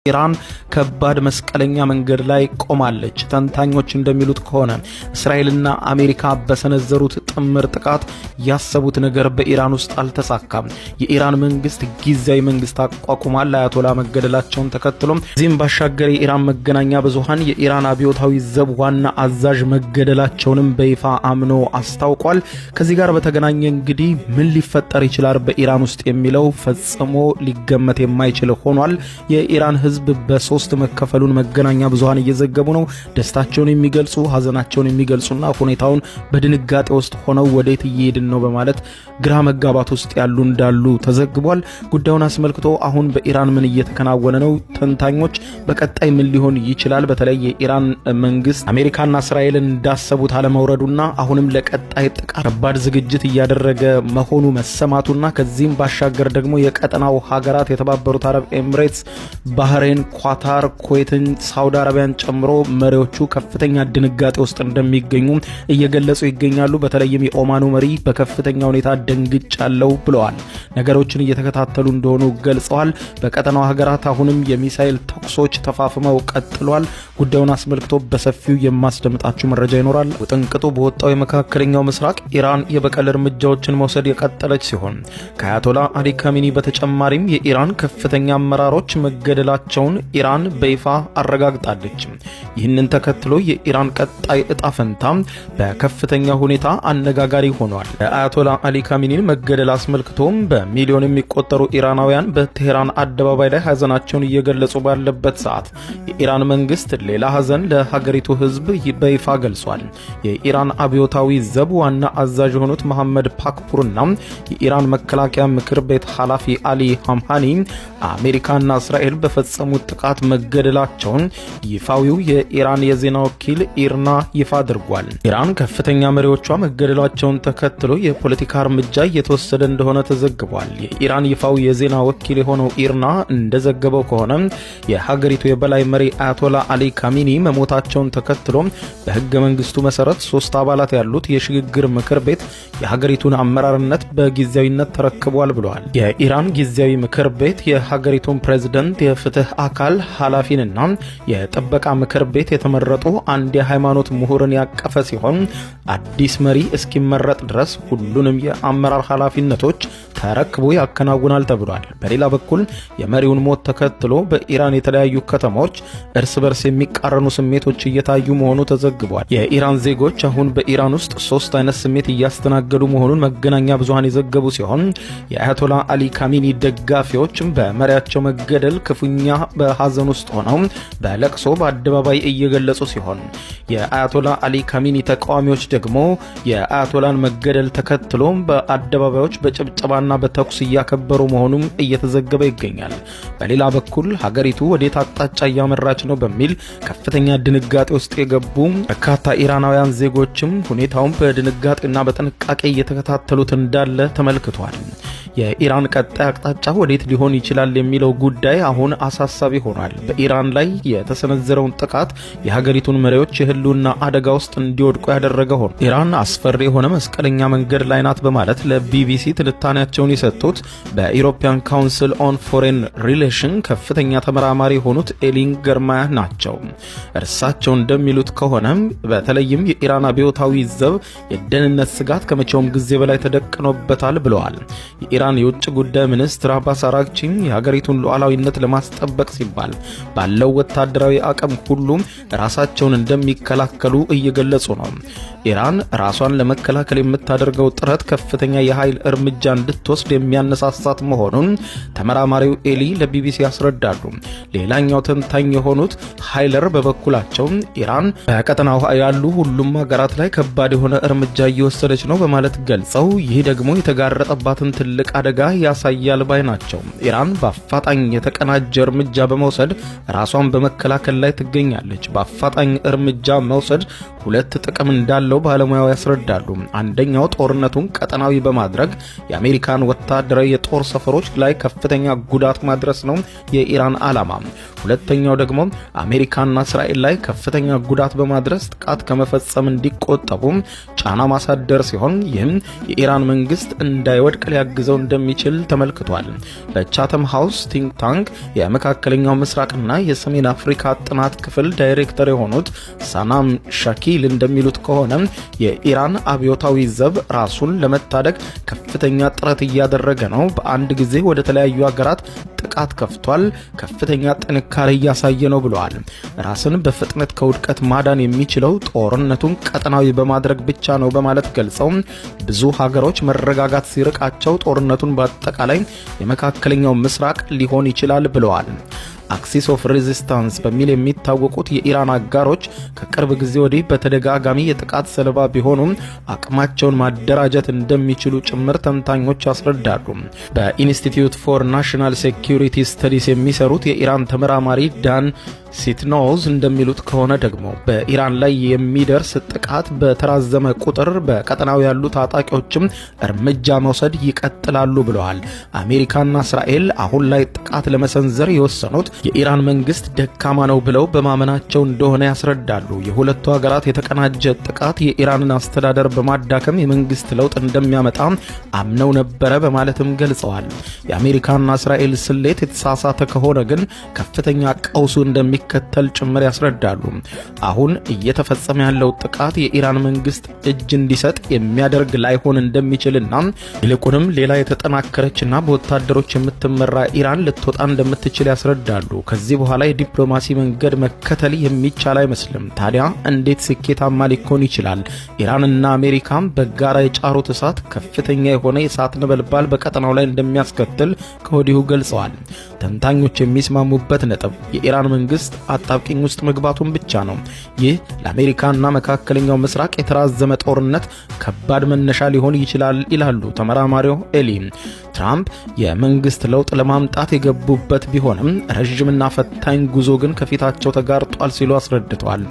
ኢራን ከባድ መስቀለኛ መንገድ ላይ ቆማለች። ተንታኞች እንደሚሉት ከሆነ እስራኤልና አሜሪካ በሰነዘሩት ጥምር ጥቃት ያሰቡት ነገር በኢራን ውስጥ አልተሳካም። የኢራን መንግስት ጊዜያዊ መንግስት አቋቁሟል አያቶላ መገደላቸውን ተከትሎ እዚህም ባሻገር የኢራን መገናኛ ብዙሃን የኢራን አብዮታዊ ዘብ ዋና አዛዥ መገደላቸውንም በይፋ አምኖ አስታውቋል። ከዚህ ጋር በተገናኘ እንግዲህ ምን ሊፈጠር ይችላል በኢራን ውስጥ የሚለው ፈጽሞ ሊገመት የማይችል ሆኗል። የኢራን ህዝብ በሶስት መከፈሉን መገናኛ ብዙሃን እየዘገቡ ነው። ደስታቸውን የሚገልጹ፣ ሀዘናቸውን የሚገልጹና ሁኔታውን በድንጋጤ ውስጥ ሆነው ወዴት እየሄድን ነው በማለት ግራ መጋባት ውስጥ ያሉ እንዳሉ ተዘግቧል። ጉዳዩን አስመልክቶ አሁን በኢራን ምን እየተከናወነ ነው? ተንታኞች በቀጣይ ምን ሊሆን ይችላል? በተለይ የኢራን መንግስት አሜሪካና እስራኤልን እንዳሰቡት አለመውረዱና አሁንም ለቀጣይ ጥቃት ከባድ ዝግጅት እያደረገ መሆኑ መሰማቱና ከዚህም ባሻገር ደግሞ የቀጠናው ሀገራት የተባበሩት አረብ ኤምሬትስ፣ ባህሬን፣ ኳታር፣ ኩዌትን፣ ሳውዲ አረቢያን ጨምሮ መሪዎቹ ከፍተኛ ድንጋጤ ውስጥ እንደሚገኙ እየገለጹ ይገኛሉ። በተለይም የኦማኑ መሪ በከፍተኛ ሁኔታ ደንግጫለው ብለዋል። ነገሮችን እየተከታተሉ እንደሆኑ ገልጸዋል። በቀጠናው ሀገራት አሁንም የሚሳኤል ተኩሶች ተፋፍመው ቀጥሏል። ጉዳዩን አስመልክቶ በሰፊው የማስደምጣችሁ መረጃ ይኖራል። ውጥንቅጡ በወጣው የመካከለኛው ምስራቅ ኢራን የበቀል እርምጃዎችን መውሰድ የቀጠለች ሲሆን ከአያቶላ አሊ ካሚኒ በተጨማሪም የኢራን ከፍተኛ አመራሮች መገደላቸውን ኢራን በይፋ አረጋግጣለች። ይህንን ተከትሎ የኢራን ቀጣይ እጣ ፈንታ በከፍተኛ ሁኔታ አነጋጋሪ ሆኗል። የአያቶላ አሊ ካሚኒን መገደል አስመልክቶም በሚሊዮን የሚቆጠሩ ኢራናውያን በቴህራን አደባባይ ላይ ሀዘናቸውን እየገለጹ ባለበት ሰዓት የኢራን መንግስት ሌላ ሀዘን ለሀገሪቱ ህዝብ በይፋ ገልጿል። የኢራን አብዮታዊ ዘብ ዋና አዛዥ የሆኑት መሐመድ ፓክፑርና የኢራን መከላከያ ምክር ቤት ኃላፊ አሊ ሐምሃኒ አሜሪካና እስራኤል በፈጸሙት ጥቃት መገደላቸውን ይፋዊው የኢራን የዜና ወኪል ኢርና ይፋ አድርጓል። ኢራን ከፍተኛ መሪዎቿ መገደላቸውን ተከትሎ የፖለቲካ እርምጃ እየተወሰደ እንደሆነ ተዘግቧል። የኢራን ይፋዊ የዜና ወኪል የሆነው ኢርና እንደዘገበው ከሆነ የሀገሪቱ የበላይ መሪ አያቶላ አሊ ካሚኒ መሞታቸውን ተከትሎ በህገ መንግስቱ መሰረት 3 አባላት ያሉት የሽግግር ምክር ቤት የሀገሪቱን አመራርነት በጊዜያዊነት ተረክቧል ብለዋል። የኢራን ጊዜያዊ ምክር ቤት የሀገሪቱን ፕሬዝዳንት፣ የፍትህ አካል ኃላፊንና የጥበቃ ምክር ቤት የተመረጡ አንድ የሃይማኖት ምሁርን ያቀፈ ሲሆን አዲስ መሪ እስኪመረጥ ድረስ ሁሉንም የአመራር ኃላፊነቶች ተረክቦ ያከናውናል ተብሏል። በሌላ በኩል የመሪውን ሞት ተከትሎ በኢራን የተለያዩ ከተሞች እርስ በርስ የሚቃረኑ ስሜቶች እየታዩ መሆኑ ተዘግቧል። የኢራን ዜጎች አሁን በኢራን ውስጥ 3 አይነት ስሜት እያስተናገዱ መሆኑን መገናኛ ብዙሃን የዘገቡ ሲሆን የአያቶላ አሊ ካሚኒ ደጋፊዎች በመሪያቸው መገደል ክፉኛ በሐዘን ውስጥ ሆነው በለቅሶ በአደባባይ እየገለጹ ሲሆን የአያቶላ አሊ ካሚኒ ተቃዋሚዎች ደግሞ የአያቶላን መገደል ተከትሎ በአደባባዮች በጭብጨባና በተኩስ እያከበሩ መሆኑም እየተዘገበ ይገኛል። በሌላ በኩል ሀገሪቱ ወዴት አቅጣጫ እያመራች ነው በሚል ከፍተኛ ድንጋጤ ውስጥ የገቡ በርካታ ኢራናውያን ዜጎችም ሁኔታውን በድንጋጤና በጥንቃቄ እየተከታተሉት እንዳለ ተመልክቷል። የኢራን ቀጣይ አቅጣጫ ወዴት ሊሆን ይችላል የሚለው ጉዳይ አሁን አሳሳቢ ሆኗል። በኢራን ላይ የተሰነዘረውን ጥቃት የሀገሪቱን መሪዎች የህልውና አደጋ ውስጥ እንዲወድቁ ያደረገ ሆኖ ኢራን አስፈሪ የሆነ መስቀለኛ መንገድ ላይ ናት በማለት ለቢቢሲ ትንታኔያቸውን የሰጡት በኢሮፒያን ካውንስል ኦን ፎሬን ሪሌሽን ከፍተኛ ተመራማሪ የሆኑት ኤሊን ገርማያ ናቸው። እርሳቸው እንደሚሉት ከሆነ በተለይም የኢራን አብዮታዊ ዘብ የደህንነት ስጋት ከመቼውም ጊዜ በላይ ተደቅኖበታል ብለዋል። የኢራን የውጭ ጉዳይ ሚኒስትር አባስ አራግቺ የሀገሪቱን ሉዓላዊነት ለማስጠበቅ ሲባል ባለው ወታደራዊ አቅም ሁሉ ራሳቸውን እንደሚከላከሉ እየገለጹ ነው። ኢራን ራሷን ለመከላከል የምታደርገው ጥረት ከፍተኛ የኃይል እርምጃ እንድትወስድ የሚያነሳሳት መሆኑን ተመራማሪው ኤሊ ለቢቢሲ ያስረዳሉ። ሌላኛው ተንታኝ የሆኑት ሃይለር በበኩላቸው ኢራን በቀጠናው ያሉ ሁሉም ሀገራት ላይ ከባድ የሆነ እርምጃ እየወሰደች ነው በማለት ገልጸው ይህ ደግሞ የተጋረጠባትን ትልቅ አደጋ ያሳያል ባይ ናቸው። ኢራን በአፋጣኝ የተቀናጀ እርምጃ በመውሰድ ራሷን በመከላከል ላይ ትገኛለች። በአፋጣኝ እርምጃ መውሰድ ሁለት ጥቅም እንዳለው ባለሙያው ያስረዳሉ። አንደኛው ጦርነቱን ቀጠናዊ በማድረግ የአሜሪካን ወታደራዊ የጦር ሰፈሮች ላይ ከፍተኛ ጉዳት ማድረስ ነው የኢራን ዓላማ። ሁለተኛው ደግሞ አሜሪካና እስራኤል ላይ ከፍተኛ ጉዳት በማድረስ ጥቃት ከመፈጸም እንዲቆጠቡ ጫና ማሳደር ሲሆን ይህም የኢራን መንግስት እንዳይወድቅ ሊያግዘው እንደሚችል ተመልክቷል። በቻተም ሃውስ ቲንክ ታንክ የመካከለኛው ምስራቅና የሰሜን አፍሪካ ጥናት ክፍል ዳይሬክተር የሆኑት ሳናም ሻኪል እንደሚሉት ከሆነ የኢራን አብዮታዊ ዘብ ራሱን ለመታደግ ከፍተኛ ጥረት እያደረገ ነው። በአንድ ጊዜ ወደ ተለያዩ ሀገራት ጥቃት ከፍቷል። ከፍተኛ ጥንካሬ እያሳየ ነው ብለዋል። ራስን በፍጥነት ከውድቀት ማዳን የሚችለው ጦርነቱን ቀጠናዊ በማድረግ ብቻ ነው በማለት ገልጸው ብዙ ሀገሮች መረጋጋት ሲርቃቸው ጦርነቱን በአጠቃላይ የመካከለኛው ምስራቅ ሊሆን ይችላል ብለዋል። አክሲስ ኦፍ ሬዚስታንስ በሚል የሚታወቁት የኢራን አጋሮች ከቅርብ ጊዜ ወዲህ በተደጋጋሚ የጥቃት ሰለባ ቢሆኑም አቅማቸውን ማደራጀት እንደሚችሉ ጭምር ተንታኞች ያስረዳሉ። በኢንስቲትዩት ፎር ናሽናል ሴኩሪቲ ስተዲስ የሚሰሩት የኢራን ተመራማሪ ዳን ሲትኖዝ እንደሚሉት ከሆነ ደግሞ በኢራን ላይ የሚደርስ ጥቃት በተራዘመ ቁጥር በቀጠናው ያሉ ታጣቂዎችም እርምጃ መውሰድ ይቀጥላሉ ብለዋል። አሜሪካና እስራኤል አሁን ላይ ጥቃት ለመሰንዘር የወሰኑት የኢራን መንግስት ደካማ ነው ብለው በማመናቸው እንደሆነ ያስረዳሉ። የሁለቱ ሀገራት የተቀናጀ ጥቃት የኢራንን አስተዳደር በማዳከም የመንግስት ለውጥ እንደሚያመጣ አምነው ነበረ በማለትም ገልጸዋል። የአሜሪካና እስራኤል ስሌት የተሳሳተ ከሆነ ግን ከፍተኛ ቀውሱ እንደሚከተል ጭምር ያስረዳሉ። አሁን እየተፈጸመ ያለው ጥቃት የኢራን መንግስት እጅ እንዲሰጥ የሚያደርግ ላይሆን እንደሚችልና ይልቁንም ሌላ የተጠናከረችና በወታደሮች የምትመራ ኢራን ልትወጣ እንደምትችል ያስረዳሉ። ከዚህ በኋላ የዲፕሎማሲ መንገድ መከተል የሚቻል አይመስልም። ታዲያ እንዴት ስኬታማ ሊሆን ይችላል? ኢራንና አሜሪካም በጋራ የጫሩት እሳት ከፍተኛ የሆነ የእሳት ነበልባል በቀጠናው ላይ እንደሚያስከትል ከወዲሁ ገልጸዋል። ተንታኞች የሚስማሙበት ነጥብ የኢራን መንግስት አጣብቂኝ ውስጥ መግባቱን ብቻ ነው። ይህ ለአሜሪካና መካከለኛው ምስራቅ የተራዘመ ጦርነት ከባድ መነሻ ሊሆን ይችላል ይላሉ ተመራማሪው ኤሊ። ትራምፕ የመንግስት ለውጥ ለማምጣት የገቡበት ቢሆንም ረጅምና ፈታኝ ጉዞ ግን ከፊታቸው ተጋርጧል ሲሉ አስረድተዋል።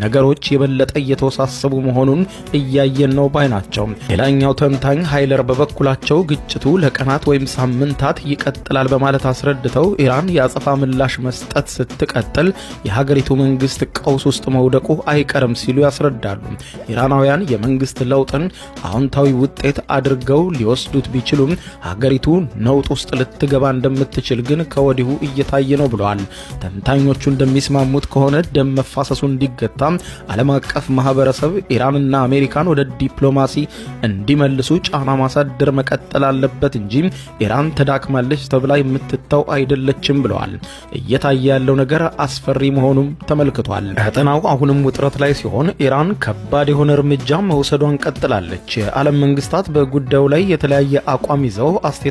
ነገሮች የበለጠ እየተወሳሰቡ መሆኑን እያየን ነው ባይ ናቸው። ሌላኛው ተንታኝ ሃይለር በበኩላቸው ግጭቱ ለቀናት ወይም ሳምንታት ይቀጥላል በማለት አስረድተው ኢራን የአጸፋ ምላሽ መስጠት ስትቀጥል የሀገሪቱ መንግስት ቀውስ ውስጥ መውደቁ አይቀርም ሲሉ ያስረዳሉ። ኢራናውያን የመንግስት ለውጥን አዎንታዊ ውጤት አድርገው ሊወስዱት ቢችሉም ሀገሪቱ ነውጥ ውስጥ ልትገባ እንደምትችል ግን ከወዲሁ እየታየ ነው ብለዋል። ተንታኞቹ እንደሚስማሙት ከሆነ ደም መፋሰሱ እንዲገታ ዓለም አቀፍ ማህበረሰብ ኢራንና አሜሪካን ወደ ዲፕሎማሲ እንዲመልሱ ጫና ማሳደር መቀጠል አለበት እንጂ ኢራን ተዳክማለች ተብላ የምትተው አይደለችም ብለዋል። እየታየ ያለው ነገር አስፈሪ መሆኑም ተመልክቷል። ቀጠናው አሁንም ውጥረት ላይ ሲሆን ኢራን ከባድ የሆነ እርምጃ መውሰዷን ቀጥላለች። የዓለም መንግስታት በጉዳዩ ላይ የተለያየ አቋም ይዘው አስተያየታቸውን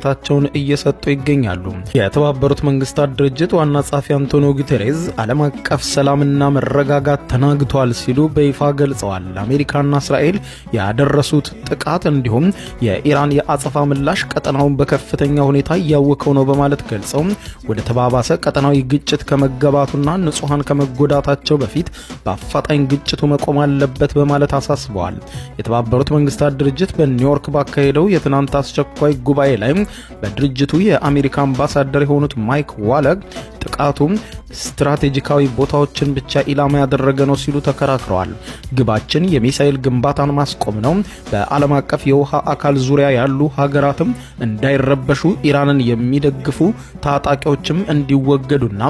እየሰጡ ይገኛሉ። የተባበሩት መንግስታት ድርጅት ዋና ጸሐፊ አንቶኒዮ ጉተሬዝ ዓለም አቀፍ ሰላምና መረጋጋት ተናግቷል ሲሉ በይፋ ገልጸዋል። አሜሪካና እስራኤል ያደረሱት ጥቃት እንዲሁም የኢራን የአጸፋ ምላሽ ቀጠናውን በከፍተኛ ሁኔታ እያወከው ነው በማለት ገልጸው ወደ ተባባሰ ቀጠናዊ ግጭት ከመገባቱና ንጹሃን ከመጎዳታቸው በፊት በአፋጣኝ ግጭቱ መቆም አለበት በማለት አሳስበዋል። የተባበሩት መንግስታት ድርጅት በኒውዮርክ ባካሄደው የትናንት አስቸኳይ ጉባኤ ላይ በድርጅቱ የአሜሪካ አምባሳደር የሆኑት ማይክ ዋለግ ጥቃቱም ስትራቴጂካዊ ቦታዎችን ብቻ ኢላማ ያደረገ ነው ሲሉ ተከራክረዋል። ግባችን የሚሳኤል ግንባታን ማስቆም ነው። በዓለም አቀፍ የውሃ አካል ዙሪያ ያሉ ሀገራትም እንዳይረበሹ ኢራንን የሚደግፉ ታጣቂዎችም እንዲወገዱና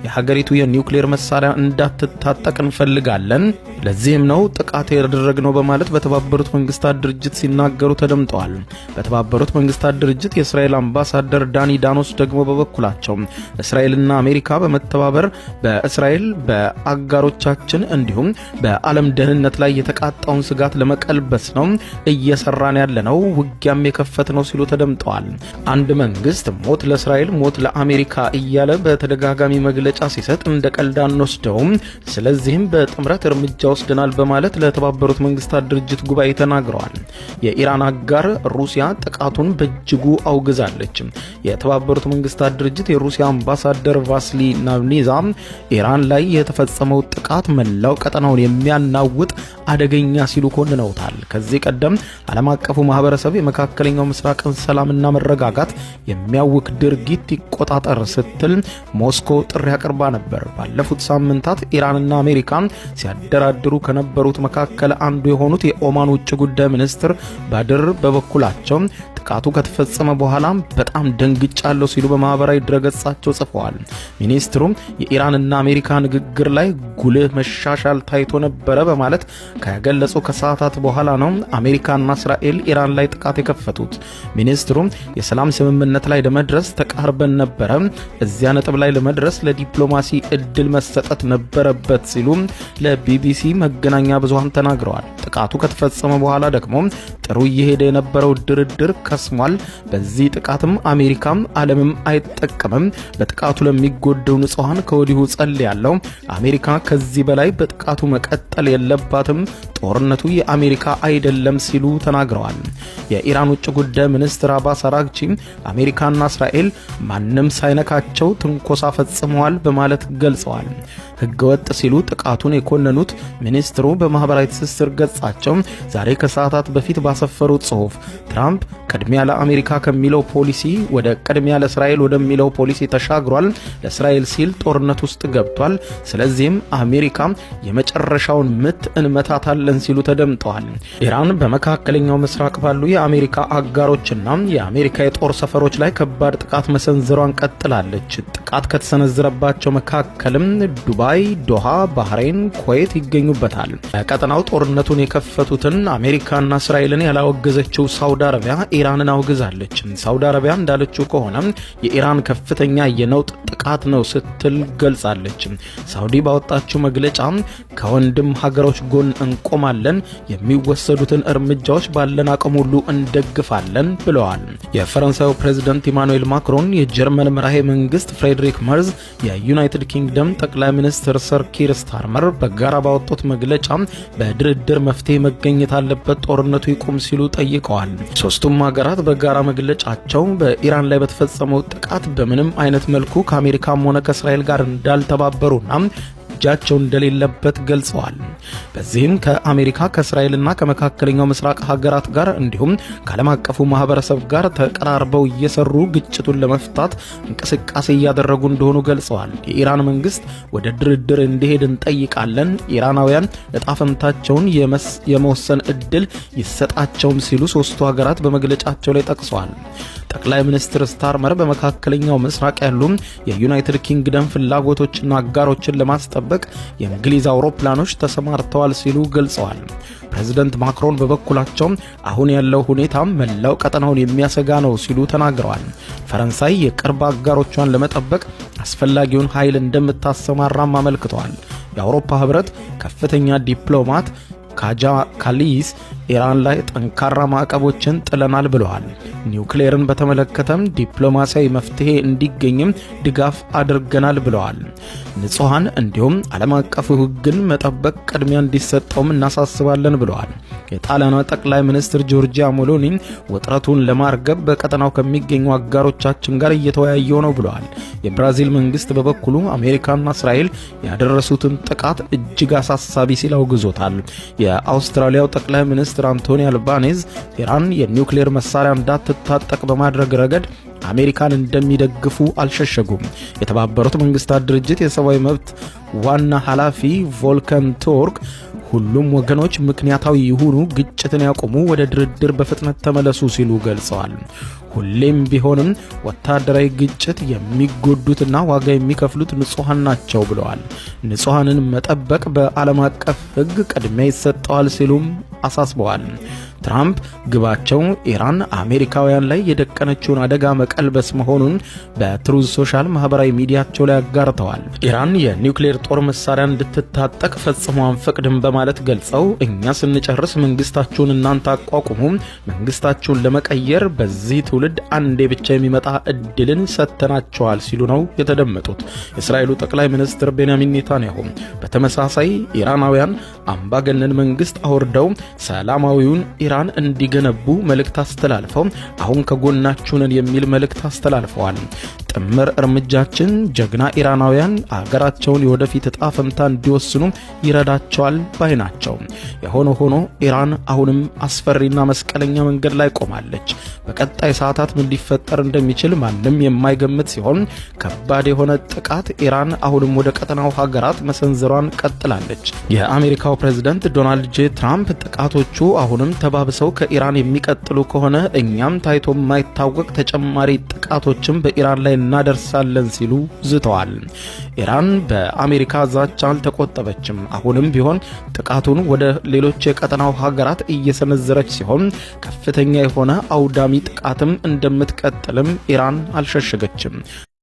የሀገሪቱ የኒውክሌር መሳሪያ እንዳትታጠቅ እንፈልጋለን። ለዚህም ነው ጥቃት ያደረግነው በማለት በተባበሩት መንግስታት ድርጅት ሲናገሩ ተደምጠዋል። በተባበሩት መንግስታት ድርጅት የእስራኤል አምባሳደር ዳኒ ዳኖስ ደግሞ በበኩላቸው እስራኤልና አሜሪካ በመተባበር በእስራኤል በአጋሮቻችን እንዲሁም በዓለም ደህንነት ላይ የተቃጣውን ስጋት ለመቀልበስ ነው እየሰራን ያለነው፣ ውጊያም የከፈት ነው ሲሉ ተደምጠዋል። አንድ መንግስት ሞት ለእስራኤል ሞት ለአሜሪካ እያለ በተደጋጋሚ መግለጫ ሲሰጥ እንደ ቀልድ አንወስደውም፣ ስለዚህም በጥምረት እርምጃ ወስደናል በማለት ለተባበሩት መንግስታት ድርጅት ጉባኤ ተናግረዋል። የኢራን አጋር ሩሲያ ጥቃቱን በእጅጉ አውግዛለች። የተባበሩት መንግስታት ድርጅት የሩሲያ አምባሳደር ቫስሊ ናቭኒዛ ኢራን ላይ የተፈጸመው ጥቃት መላው ቀጠናውን የሚያናውጥ አደገኛ ሲሉ ኮንነውታል። ከዚህ ቀደም ዓለም አቀፉ ማህበረሰብ የመካከለኛው ምስራቅን ሰላምና መረጋጋት የሚያውክ ድርጊት ይቆጣጠር ስትል ሞስኮ ጥሪ አቅርባ ነበር። ባለፉት ሳምንታት ኢራንና አሜሪካ ሲያደራድሩ ከነበሩት መካከል አንዱ የሆኑት የኦማን ውጭ ጉዳይ ሚኒስትር ባድር በበኩላቸው ጥቃቱ ከተፈጸመ በኋላ በጣም ደንግጫለሁ ሲሉ በማህበራዊ ድረገጻቸው ጽፈዋል። ሚኒስትሩ የኢራንና አሜሪካ ንግግር ላይ ጉልህ መሻሻል ታይቶ ነበረ በማለት ከገለጹ ከሰዓታት በኋላ ነው አሜሪካና እስራኤል ኢራን ላይ ጥቃት የከፈቱት። ሚኒስትሩ የሰላም ስምምነት ላይ ለመድረስ ተቃርበን ነበረ፣ እዚያ ነጥብ ላይ ለመድረስ ለዲፕሎማሲ እድል መሰጠት ነበረበት ሲሉ ለቢቢሲ መገናኛ ብዙሃን ተናግረዋል። ጥቃቱ ከተፈጸመ በኋላ ደግሞ ጥሩ እየሄደ የነበረው ድርድር ከስሟል። በዚህ ጥቃትም አሜሪካም ዓለምም አይጠቀምም። በጥቃቱ ለሚጎደው ንጹሃን ከወዲሁ ጸልያለሁ። አሜሪካ ከዚህ በላይ በጥቃቱ መቀጠል የለባትም። ጦርነቱ የአሜሪካ አይደለም ሲሉ ተናግረዋል። የኢራን ውጭ ጉዳይ ሚኒስትር አባስ አራግቺ አሜሪካና እስራኤል ማንም ሳይነካቸው ትንኮሳ ፈጽመዋል በማለት ገልጸዋል። ህገወጥ ሲሉ ጥቃቱን የኮነኑት ሚኒስትሩ በማህበራዊ ትስስር ገጻቸው ዛሬ ከሰዓታት በፊት ባሰፈሩት ጽሑፍ ትራምፕ ቅድሚያ ለአሜሪካ ከሚለው ፖሊሲ ወደ ቅድሚያ ለእስራኤል ወደሚለው ፖሊሲ ተሻግሯል። ለእስራኤል ሲል ጦርነት ውስጥ ገብቷል። ስለዚህም አሜሪካ የመጨረሻውን ምት እንመታታለን ሲሉ ተደምጠዋል። ኢራን በመካከለኛው ምስራቅ ባሉ የአሜሪካ አጋሮችና የአሜሪካ የጦር ሰፈሮች ላይ ከባድ ጥቃት መሰንዘሯን ቀጥላለች። ጥቃት ከተሰነዘረባቸው መካከልም ዱባይ፣ ዶሃ፣ ባህሬን፣ ኩዌት ይገኙበታል። በቀጠናው ጦርነቱን የከፈቱትን አሜሪካና እስራኤልን ያላወገዘችው ሳውዲ አረቢያ ኢራንን አውግዛለች። ሳውዲ አረቢያ እንዳለችው ከሆነ የኢራን ከፍተኛ የነውጥ ጥቃት ነው ስትል ገልጻለች። ሳውዲ ባወጣችው መግለጫ ከወንድም ሀገሮች ጎን እንቆማለን፣ የሚወሰዱትን እርምጃዎች ባለን አቅም ሁሉ እንደግፋለን ብለዋል። የፈረንሳዩ ፕሬዝዳንት ኢማኑኤል ማክሮን፣ የጀርመን መራሄ መንግስት ፍሬድሪክ መርዝ፣ የዩናይትድ ኪንግደም ጠቅላይ ሚኒስትር ሰር ኪር ስታርመር በጋራ ባወጡት መግለጫ በድርድር መፍትሄ መገኘት አለበት፣ ጦርነቱ ይቁም ሲሉ ጠይቀዋል። ሶስቱም ሀገራት በጋራ መግለጫቸው በኢራን ላይ በተፈጸመው ጥቃት በምንም አይነት መልኩ ከአሜሪካም ሆነ ከእስራኤል ጋር እንዳልተባበሩና እጃቸው እንደሌለበት ገልጸዋል። በዚህም ከአሜሪካ ከእስራኤልና ከመካከለኛው ምስራቅ ሀገራት ጋር እንዲሁም ከዓለም አቀፉ ማህበረሰብ ጋር ተቀራርበው እየሰሩ ግጭቱን ለመፍታት እንቅስቃሴ እያደረጉ እንደሆኑ ገልጸዋል። የኢራን መንግስት ወደ ድርድር እንዲሄድ እንጠይቃለን፣ ኢራናውያን ዕጣ ፈንታቸውን የመወሰን እድል ይሰጣቸውም ሲሉ ሶስቱ ሀገራት በመግለጫቸው ላይ ጠቅሰዋል። ጠቅላይ ሚኒስትር ስታርመር በመካከለኛው ምስራቅ ያሉ የዩናይትድ ኪንግደም ፍላጎቶችና አጋሮችን ለማስጠበቅ የእንግሊዝ አውሮፕላኖች ተሰማርተዋል ሲሉ ገልጸዋል። ፕሬዝዳንት ማክሮን በበኩላቸው አሁን ያለው ሁኔታ መላው ቀጠናውን የሚያሰጋ ነው ሲሉ ተናግረዋል። ፈረንሳይ የቅርብ አጋሮቿን ለመጠበቅ አስፈላጊውን ኃይል እንደምታሰማራም አመልክተዋል። የአውሮፓ ህብረት ከፍተኛ ዲፕሎማት ካጃ ካሊስ ኢራን ላይ ጠንካራ ማዕቀቦችን ጥለናል ብለዋል። ኒውክሌርን በተመለከተም ዲፕሎማሲያዊ መፍትሄ እንዲገኝም ድጋፍ አድርገናል ብለዋል። ንጹሃን እንዲሁም ዓለም አቀፍ ሕግን መጠበቅ ቅድሚያ እንዲሰጠውም እናሳስባለን ብለዋል። የጣሊያኗ ጠቅላይ ሚኒስትር ጆርጂያ ሜሎኒ ውጥረቱን ለማርገብ በቀጠናው ከሚገኙ አጋሮቻችን ጋር እየተወያዩ ነው ብለዋል። የብራዚል መንግስት በበኩሉ አሜሪካና እስራኤል ያደረሱትን ጥቃት እጅግ አሳሳቢ ሲል አውግዞታል። የአውስትራሊያው ጠቅላይ ሚኒስትር አንቶኒ አልባኔዝ ኢራን የኒውክሌር መሳሪያ እንዳትታጠቅ በማድረግ ረገድ አሜሪካን እንደሚደግፉ አልሸሸጉም። የተባበሩት መንግስታት ድርጅት የሰብአዊ መብት ዋና ኃላፊ ቮልከር ቱርክ ሁሉም ወገኖች ምክንያታዊ ይሁኑ፣ ግጭትን ያቆሙ፣ ወደ ድርድር በፍጥነት ተመለሱ ሲሉ ገልጸዋል። ሁሌም ቢሆንም ወታደራዊ ግጭት የሚጎዱትና ዋጋ የሚከፍሉት ንጹሃን ናቸው ብለዋል። ንጹሃንን መጠበቅ በዓለም አቀፍ ሕግ ቅድሚያ ይሰጠዋል ሲሉም አሳስበዋል። ትራምፕ ግባቸው ኢራን አሜሪካውያን ላይ የደቀነችውን አደጋ መቀልበስ መሆኑን በትሩዝ ሶሻል ማህበራዊ ሚዲያቸው ላይ አጋርተዋል። ኢራን የኒውክሌር ጦር መሳሪያ እንድትታጠቅ ፈጽሞ አንፈቅድም በማለት ገልጸው እኛ ስንጨርስ መንግስታችሁን እናንተ አቋቁሙ፣ መንግስታችሁን ለመቀየር በዚህ ትውልድ አንዴ ብቻ የሚመጣ እድልን ሰጥተናቸዋል ሲሉ ነው የተደመጡት። የእስራኤሉ ጠቅላይ ሚኒስትር ቤንያሚን ኔታንያሁ በተመሳሳይ ኢራናውያን አምባገነን መንግስት አውርደው ሰላማዊውን ኢራን እንዲገነቡ መልእክት አስተላልፈው አሁን ከጎናችሁ ነን የሚል መልእክት አስተላልፈዋል። ጥምር እርምጃችን ጀግና ኢራናውያን አገራቸውን የወደፊት ዕጣ ፈንታ እንዲወስኑ ይረዳቸዋል ባይ ናቸው። የሆነ ሆኖ ኢራን አሁንም አስፈሪና መስቀለኛ መንገድ ላይ ቆማለች። በቀጣይ ሰዓታት ምን ሊፈጠር እንደሚችል ማንም የማይገምት ሲሆን ከባድ የሆነ ጥቃት ኢራን አሁንም ወደ ቀጠናው ሀገራት መሰንዘሯን ቀጥላለች። የአሜሪካው ፕሬዝዳንት ዶናልድ ጄ ትራምፕ ጥቃቶቹ አሁንም ተባብሰው ከኢራን የሚቀጥሉ ከሆነ እኛም ታይቶ የማይታወቅ ተጨማሪ ጥቃቶችን በኢራን ላይ እናደርሳለን ሲሉ ዝተዋል። ኢራን በአሜሪካ ዛቻ አልተቆጠበችም። አሁንም ቢሆን ጥቃቱን ወደ ሌሎች የቀጠናው ሀገራት እየሰነዘረች ሲሆን ከፍተኛ የሆነ አውዳሚ ጥቃትም እንደምትቀጥልም ኢራን አልሸሸገችም።